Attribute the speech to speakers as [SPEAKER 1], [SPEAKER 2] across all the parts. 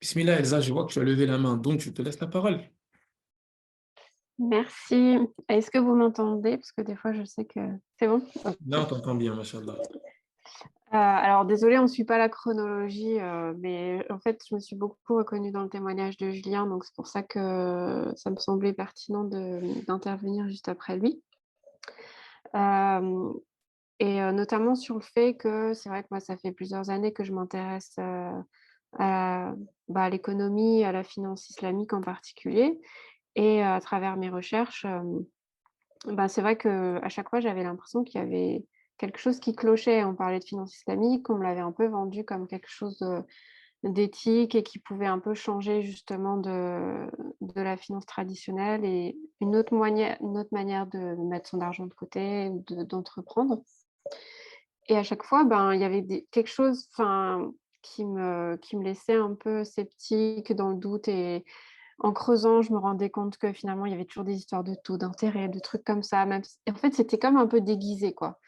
[SPEAKER 1] Bismillah, Elsa, je vois que tu as levé la main, donc je te laisse la parole.
[SPEAKER 2] Merci. Est-ce que vous m'entendez? Parce que des fois, je sais que c'est bon?
[SPEAKER 1] Là, on t'entend bien, machallah.
[SPEAKER 2] Alors désolée, on ne suit pas la chronologie, mais en fait, je me suis beaucoup reconnue dans le témoignage de Julien, donc c'est pour ça que ça me semblait pertinent d'intervenir juste après lui. Euh, Notamment sur le fait que c'est vrai que moi, ça fait plusieurs années que je m'intéresse à, à l'économie, à la finance islamique en particulier, et à travers mes recherches, c'est vrai qu'à chaque fois, j'avais l'impression qu'il y avait quelque chose qui clochait. On parlait de finance islamique, on me l'avait un peu vendu comme quelque chose d'éthique et qui pouvait un peu changer justement de la finance traditionnelle et une autre manière de mettre son argent de côté ou d'entreprendre. Et à chaque fois, il y avait quelque chose, enfin, qui me laissait un peu sceptique, dans le doute. Et en creusant, je me rendais compte que finalement, il y avait toujours des histoires de taux d'intérêt, de trucs comme ça. Et en fait, c'était comme un peu déguisé, quoi.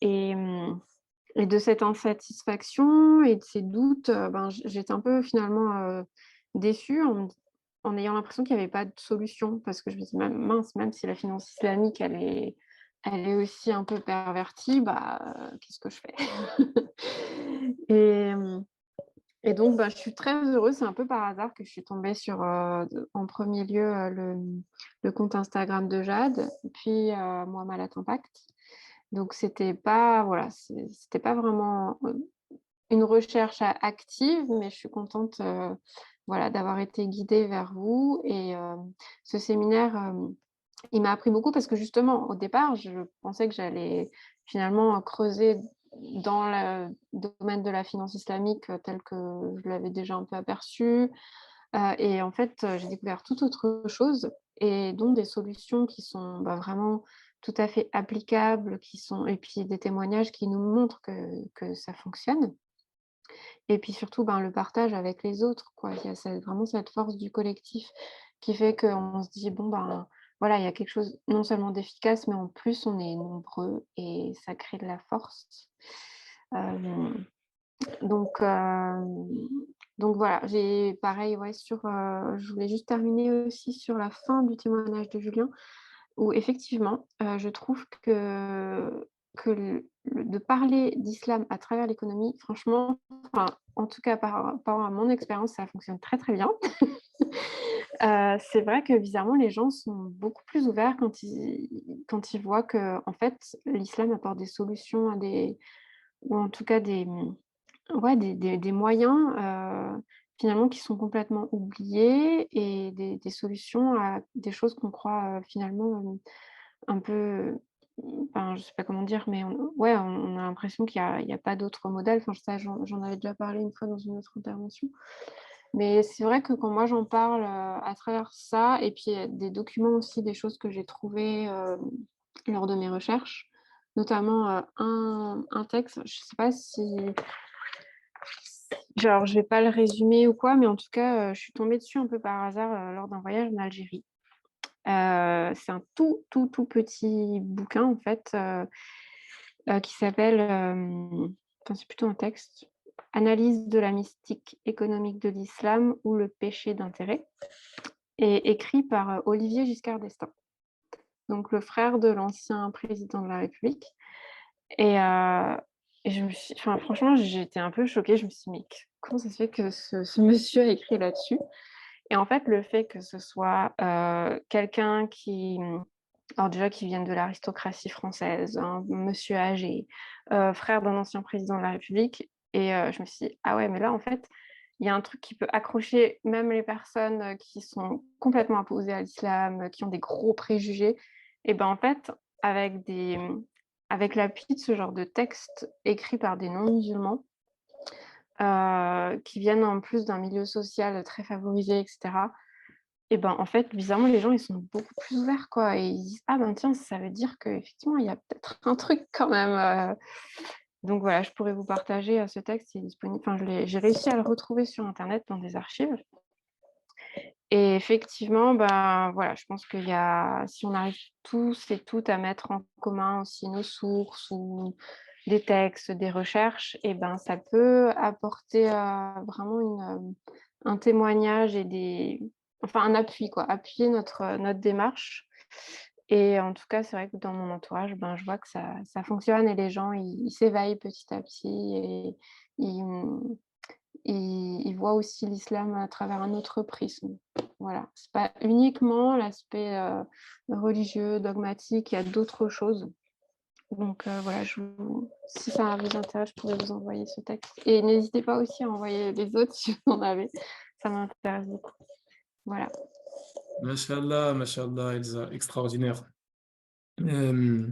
[SPEAKER 2] Et, hum, et de cette insatisfaction et de ces doutes, j'étais un peu finalement déçue en ayant l'impression qu'il n'y avait pas de solution. Parce que je me dis, mince, même si la finance islamique, elle est aussi un peu pervertie, qu'est-ce que je fais? et, hum, et donc, je suis très heureuse, c'est un peu par hasard que je suis tombée sur, en premier lieu, le compte Instagram de Jade, puis moi, Malat Impact. Donc, c'était pas vraiment une recherche active, mais je suis contente, voilà, d'avoir été guidée vers vous. Et ce séminaire, il m'a appris beaucoup parce que justement, au départ, je pensais que j'allais finalement creuser dans le domaine de la finance islamique tel que je l'avais déjà un peu aperçu. Et en fait, j'ai découvert toute autre chose et dont des solutions qui sont vraiment tout à fait applicables, et puis des témoignages qui nous montrent que ça fonctionne. Et puis surtout, le partage avec les autres, quoi. Il y a vraiment cette force du collectif qui fait qu'on se dit, bon, voilà, il y a quelque chose non seulement d'efficace, mais en plus, on est nombreux et ça crée de la force. Euh, donc, euh, donc voilà, j'ai pareil, ouais, je voulais juste terminer aussi sur la fin du témoignage de Julien, où effectivement, je trouve que de parler d'islam à travers l'économie, franchement, enfin, en tout cas par rapport à mon expérience, ça fonctionne très très bien. C'est vrai que bizarrement, les gens sont beaucoup plus ouverts quand ils voient que en fait, l'islam apporte des solutions ou en tout cas ouais, des moyens finalement qui sont complètement oubliés et des solutions à des choses qu'on croit finalement un peu, enfin, je sais pas comment dire, mais ouais, on a l'impression il y a pas d'autre modèle. Enfin, ça, j'en avais déjà parlé une fois dans une autre intervention. Mais c'est vrai que quand moi j'en parle à travers ça, et puis des documents aussi, des choses que j'ai trouvées lors de mes recherches, notamment un texte, je sais pas si, genre, je vais pas le résumer ou quoi, mais en tout cas, je suis tombée dessus un peu par hasard lors d'un voyage en Algérie. C'est un tout petit bouquin, en fait, qui s'appelle, enfin, c'est plutôt un texte, Analyse de la mystique économique de l'islam ou le péché d'intérêt, et écrit par Olivier Giscard d'Estaing, donc le frère de l'ancien président de la République. Et, enfin, franchement, j'étais un peu choquée. Je me suis dit, mais comment ça se fait que ce monsieur a écrit là-dessus? Et en fait, le fait que ce soit quelqu'un alors déjà, qui vienne de l'aristocratie française, un monsieur âgé, frère d'un ancien président de la République, et je me suis dit, ah ouais, mais là, en fait, il y a un truc qui peut accrocher même les personnes qui sont complètement opposées à l'islam, qui ont des gros préjugés. Et ben en fait, avec avec l'appui de ce genre de textes écrits par des non-musulmans, qui viennent en plus d'un milieu social très favorisé, etc. Et ben en fait, bizarrement, les gens ils sont beaucoup plus ouverts, quoi. Et ils disent, ah ben tiens, ça veut dire qu'effectivement, il y a peut-être un truc quand même. Donc voilà, je pourrais vous partager ce texte, il est disponible. Enfin, j'ai réussi à le retrouver sur Internet dans des archives. Et effectivement, voilà, je pense qu'il y a, si on arrive tous et toutes à mettre en commun aussi nos sources ou des textes, des recherches, et ben ça peut apporter vraiment un témoignage et enfin un appui quoi, appuyer notre démarche. Et en tout cas, c'est vrai que dans mon entourage, ben, je vois que ça fonctionne et les gens, ils s'éveillent petit à petit et ils, mmh, ils voient aussi l'islam à travers un autre prisme. Voilà, c'est pas uniquement l'aspect, religieux, dogmatique, il y a d'autres choses. Donc voilà, si ça vous intéresse, je pourrais vous envoyer ce texte et n'hésitez pas aussi à envoyer les autres si vous en avez, ça m'intéresse beaucoup. Voilà.
[SPEAKER 1] Mashallah, Elsa, extraordinaire. Euh,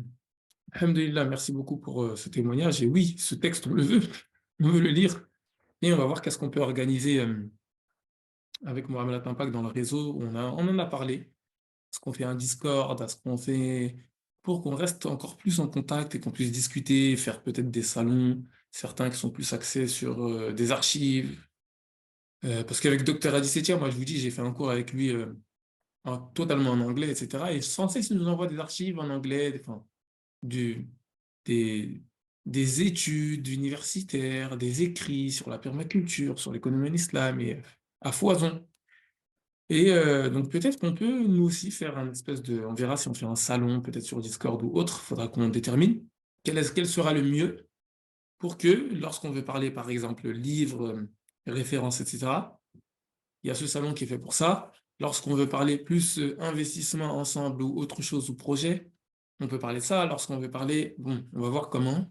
[SPEAKER 1] Alhamdulillah, merci beaucoup pour ce témoignage. Et oui, ce texte, on le veut, on veut le lire. Et on va voir qu'est-ce qu'on peut organiser avec Mohamed Impact dans le réseau. On en a parlé. Est-ce qu'on fait un Discord? Est-ce qu'on fait pour qu'on reste encore plus en contact et qu'on puisse discuter, faire peut-être des salons, certains qui sont plus axés sur des archives. Parce qu'avec Dr. Adi Setia, moi je vous dis, j'ai fait un cours avec lui totalement en anglais, etc. Et sans cesse, il nous envoie des archives en anglais, enfin, du, des, des études universitaires, des écrits sur la permaculture, sur l'économie en islam, et à foison. Et donc peut-être qu'on peut nous aussi faire un espèce de... On verra si on fait un salon, peut-être sur Discord ou autre, faudra qu'on détermine quel sera le mieux pour que lorsqu'on veut parler, par exemple, livres, références, etc., il y a ce salon qui est fait pour ça. Lorsqu'on veut parler plus investissement ensemble ou autre chose ou projet, on peut parler de ça. Lorsqu'on veut parler, bon, on va voir comment.